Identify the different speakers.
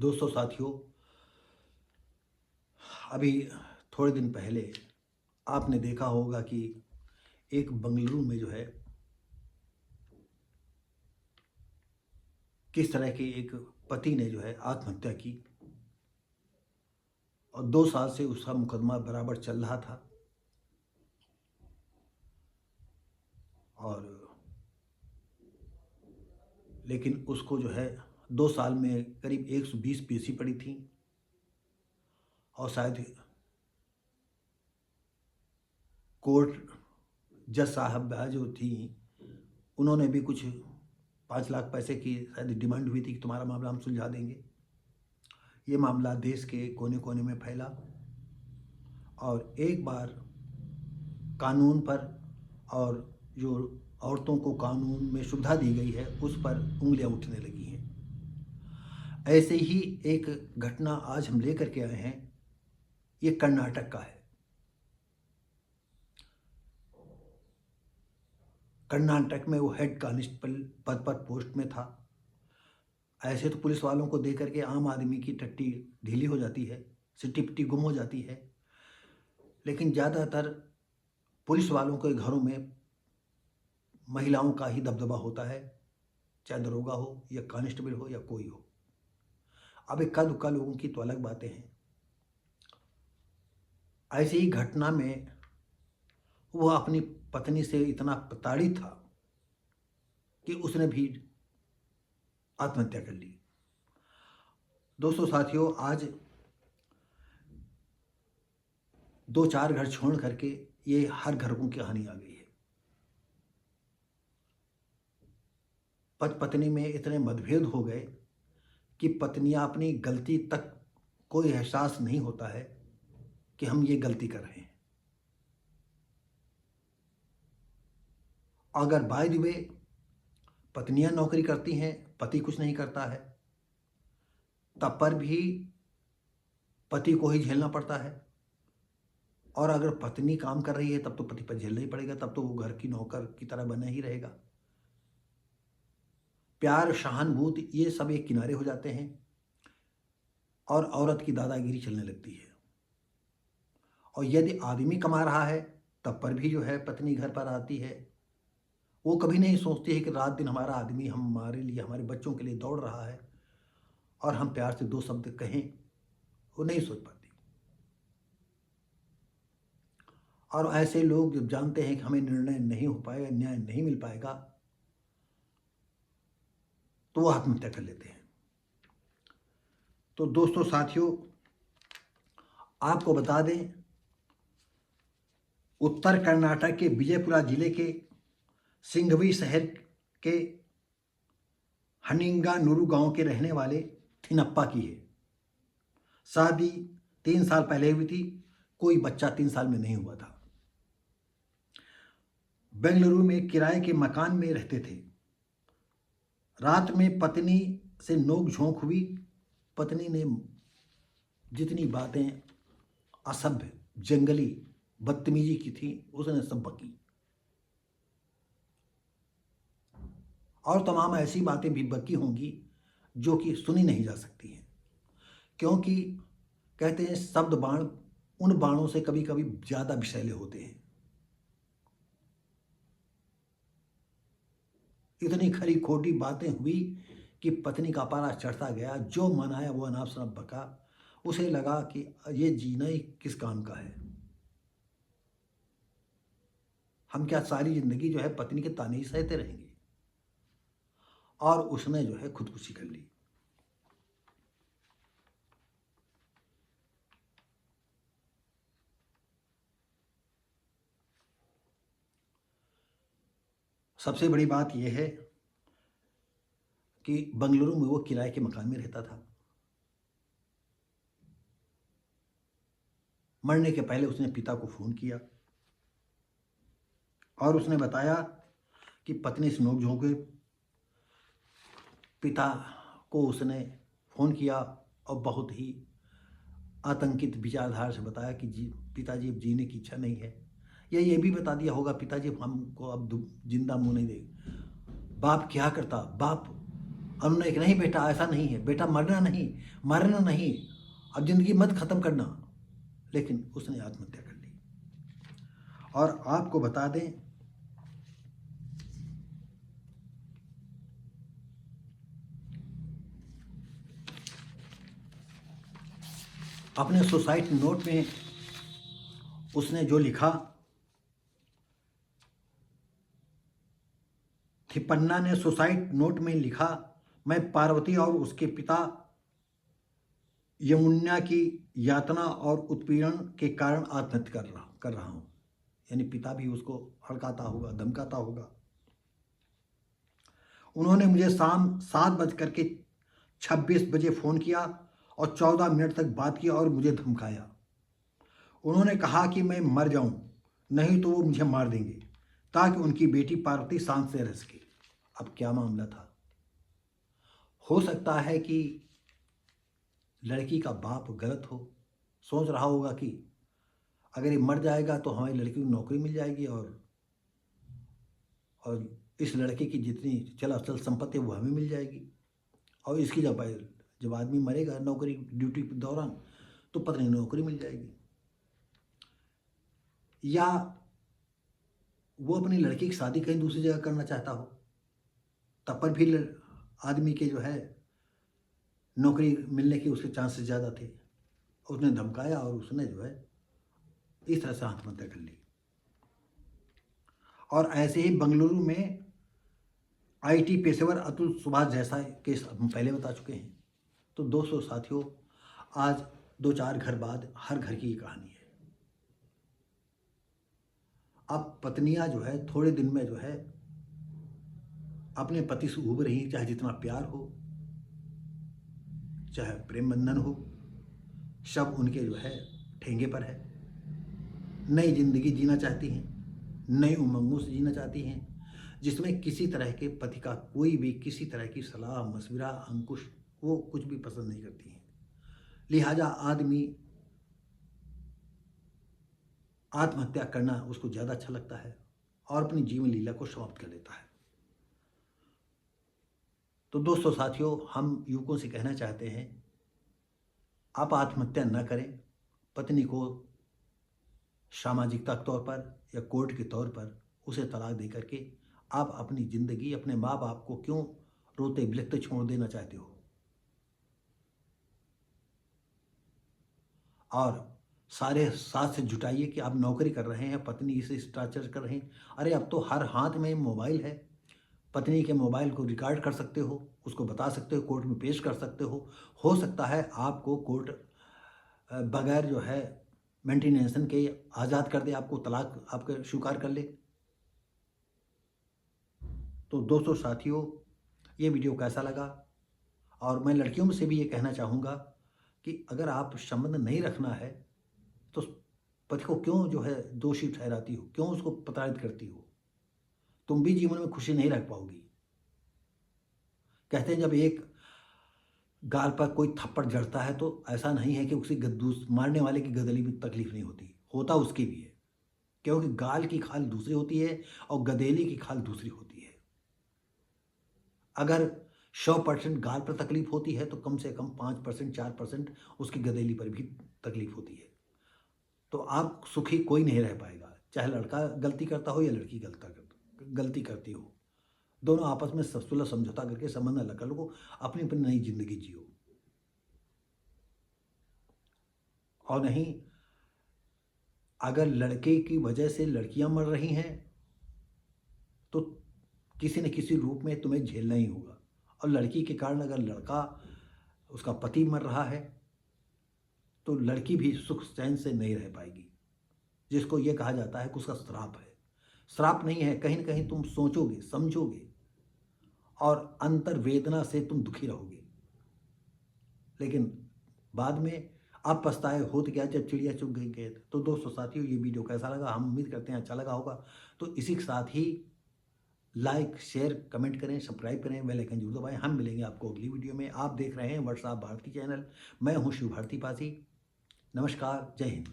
Speaker 1: दोस्तों साथियों, अभी थोड़े दिन पहले आपने देखा होगा कि एक बंगलुरु में जो है किस तरह के एक पति ने जो है आत्महत्या की और 2 साल से उसका मुकदमा बराबर चल रहा था। और लेकिन उसको जो है 2 साल में करीब 120 पीसी पड़ी थी और शायद कोर्ट जज साहब जो थी उन्होंने भी कुछ 5 लाख पैसे की शायद डिमांड हुई थी कि तुम्हारा मामला हम सुलझा देंगे। ये मामला देश के कोने कोने में फैला और एक बार कानून पर और जो औरतों को कानून में सुविधा दी गई है उस पर उंगलियां उठने लगी हैं। ऐसे ही एक घटना आज हम लेकर के आए हैं। ये कर्नाटक का है। कर्नाटक में वो हेड कांस्टेबल पद पर पोस्ट में था। ऐसे तो पुलिस वालों को देख करके आम आदमी की टट्टी ढीली हो जाती है, सिट्टी पिट्टी गुम हो जाती है, लेकिन ज़्यादातर पुलिस वालों के घरों में महिलाओं का ही दबदबा होता है, चाहे दरोगा हो या कांस्टेबल हो या कोई हो। अब इक्का दुक्का लोगों की तो अलग बातें हैं। ऐसी ही घटना में वह अपनी पत्नी से इतना प्रताड़ित था कि उसने भी आत्महत्या कर ली। दोस्तों साथियों, आज 2-4 घर छोड़ करके ये हर घर की कहानी आ गई है। पति पत्नी में इतने मतभेद हो गए कि पत्नियां अपनी गलती तक कोई एहसास नहीं होता है कि हम ये गलती कर रहे हैं। अगर बाय द वे पत्नियां नौकरी करती हैं, पति कुछ नहीं करता है, तब पर भी पति को ही झेलना पड़ता है। और अगर पत्नी काम कर रही है तब तो पति पर झेलना ही पड़ेगा, तब तो वो घर की नौकर की तरह बना ही रहेगा। प्यार, सहानुभूति ये सब एक किनारे हो जाते हैं और औरत की दादागिरी चलने लगती है। और यदि आदमी कमा रहा है तब पर भी जो है पत्नी घर पर आती है, वो कभी नहीं सोचती है कि रात दिन हमारा आदमी हमारे लिए, हमारे बच्चों के लिए दौड़ रहा है और हम प्यार से 2 शब्द कहें, वो नहीं सोच पाती। और ऐसे लोग जब जानते हैं कि हमें निर्णय नहीं हो पाएगा, न्याय नहीं मिल पाएगा, तो वो आत्महत्या कर लेते हैं। तो दोस्तों साथियों, आपको बता दें, उत्तर कर्नाटक के विजयपुरा जिले के सिंघवी शहर के हनिंगानुरु गांव के रहने वाले थिनप्पा की है। शादी 3 साल पहले हुई थी, कोई बच्चा 3 साल में नहीं हुआ था। बेंगलुरु में किराए के मकान में रहते थे। रात में पत्नी से नोक झोंक हुई। पत्नी ने जितनी बातें असभ्य, जंगली, बदतमीजी की थी उसने सब बकी। और तमाम ऐसी बातें भी बकी होंगी जो कि सुनी नहीं जा सकती हैं, क्योंकि कहते हैं शब्द बाण उन बाणों से कभी कभी ज़्यादा विषैले होते हैं। इतनी खरी खोटी बातें हुई कि पत्नी का पारा चढ़ता गया। जो मन आया वो अनाप शनाप बका। उसे लगा कि ये जीना ही किस काम का है, हम क्या सारी जिंदगी जो है पत्नी के ताने ही सहते रहेंगे। और उसने जो है खुदकुशी कर ली। सबसे बड़ी बात यह है कि बंगलुरु में वो किराए के मकान में रहता था। मरने के पहले उसने पिता को फ़ोन किया और उसने बताया कि पत्नी से नोक झोंक हुई। पिता को उसने फ़ोन किया और बहुत ही आतंकित विचारधारा से बताया कि पिताजी अब जीने की इच्छा नहीं है। या ये भी बता दिया होगा पिताजी हमको अब जिंदा मुँह नहीं देगा। बाप क्या करता, बाप और उन्होंने कहा नहीं बेटा ऐसा नहीं है, बेटा मरना नहीं, अब ज़िंदगी मत ख़त्म करना। लेकिन उसने आत्महत्या कर ली। और आपको बता दें, अपने सुसाइड नोट में उसने जो लिखा थिपन्ना ने सुसाइड नोट में लिखा, मैं पार्वती और उसके पिता यमुना की यातना और उत्पीड़न के कारण आत्महत्या कर रहा हूँ। यानी पिता भी उसको हड़काता होगा, धमकाता होगा। उन्होंने मुझे शाम 7:26 फ़ोन किया और 14 मिनट तक बात की और मुझे धमकाया। उन्होंने कहा कि मैं मर जाऊं, नहीं तो वो मुझे मार देंगे, ताकि उनकी बेटी पार्वती शांत से रह सके। अब क्या मामला था? हो सकता है कि लड़की का बाप गलत हो, सोच रहा होगा कि अगर ये मर जाएगा तो हमारी लड़की को नौकरी मिल जाएगी और इस लड़के की जितनी चल अचल संपत्ति वो हमें मिल जाएगी। और इसकी जब आदमी मरेगा नौकरी ड्यूटी के दौरान तो पत्नी नौकरी मिल जाएगी। या वो अपनी लड़की की शादी कहीं दूसरी जगह करना चाहता हो, तब पर भी आदमी के जो है नौकरी मिलने के उसके चांसेस ज़्यादा थे। उसने धमकाया और उसने जो है इस तरह से आत्महत्या कर ली। और ऐसे ही बेंगलुरु में आईटी पेशेवर अतुल सुभाष जैसा केस हम पहले बता चुके हैं। तो दोस्तों साथियों, आज 2-4 घर बाद हर घर की ये कहानी है। अब पत्नियां जो है थोड़े दिन में जो है अपने पति से उब रही, चाहे जितना प्यार हो, चाहे प्रेम बंधन हो, सब उनके जो है ठेंगे पर है। नई जिंदगी जीना चाहती हैं, नई उमंगों से जीना चाहती हैं, जिसमें किसी तरह के पति का कोई भी किसी तरह की सलाह मशविरा अंकुश वो कुछ भी पसंद नहीं करती हैं। लिहाजा आदमी आत्महत्या करना उसको ज़्यादा अच्छा लगता है और अपनी जीवन लीला को समाप्त कर देता है। तो दोस्तों साथियों, हम युवकों से कहना चाहते हैं, आप आत्महत्या न करें। पत्नी को सामाजिकता के तौर पर या कोर्ट के तौर पर उसे तलाक दे करके आप अपनी ज़िंदगी अपने माँ बाप को क्यों रोते बिलखते छोड़ देना चाहते हो? और सारे साथ से जुटाइए कि आप नौकरी कर रहे हैं, पत्नी इसे टॉर्चर कर रहे हैं। अरे अब तो हर हाथ में मोबाइल है, पत्नी के मोबाइल को रिकॉर्ड कर सकते हो, उसको बता सकते हो, कोर्ट में पेश कर सकते हो। हो सकता है आपको कोर्ट बगैर जो है मेंटेनेंसन के आज़ाद कर दे, आपको तलाक आपके स्वीकार कर ले। तो दोस्तों साथियों, ये वीडियो कैसा लगा? और मैं लड़कियों से भी ये कहना चाहूँगा कि अगर आप संबंध नहीं रखना है तो पति को क्यों जो है दोषी ठहराती हो, क्यों उसको प्रताड़ित करती हो? तुम भी जीवन में खुशी नहीं रख पाओगी। कहते हैं जब एक गाल पर कोई थप्पड़ जड़ता है तो ऐसा नहीं है कि उसी मारने वाले की गदली में तकलीफ नहीं होती, होता उसकी भी है। क्योंकि गाल की खाल दूसरी होती है और गदेली की खाल दूसरी होती है। अगर 100% गाल पर तकलीफ होती है तो कम से कम 5% 4% उसकी गदेली पर भी तकलीफ होती है। तो आप सुखी कोई नहीं रह पाएगा, चाहे लड़का गलती करता हो या लड़की गलती करती हो। दोनों आपस में सुलह समझौता करके संबंध अलग कर लो, अपनी अपनी नई जिंदगी जियो। और नहीं, अगर लड़के की वजह से लड़कियां मर रही हैं तो किसी न किसी रूप में तुम्हें झेलना ही होगा। और लड़की के कारण अगर लड़का उसका पति मर रहा है तो लड़की भी सुख चैन से नहीं रह पाएगी, जिसको ये कहा जाता है कि उसका श्राप है। श्राप नहीं है, कहीं न कहीं तुम सोचोगे, समझोगे और अंतर वेदना से तुम दुखी रहोगे। लेकिन बाद में आप पछताए, हो तो क्या जब चिड़िया चुग गई खेत। तो दोस्तों साथियों, ये वीडियो कैसा लगा? हम उम्मीद करते हैं अच्छा लगा होगा। तो इसी के साथ ही लाइक, शेयर, कमेंट करें, सब्सक्राइब करें, बेल आइकन जरूर दबाएं। हम मिलेंगे आपको अगली वीडियो में। आप देख रहे हैं व्हाट्सएप भारती चैनल। मैं हूं शिव भारती पासी। नमस्कार, जय हिंद।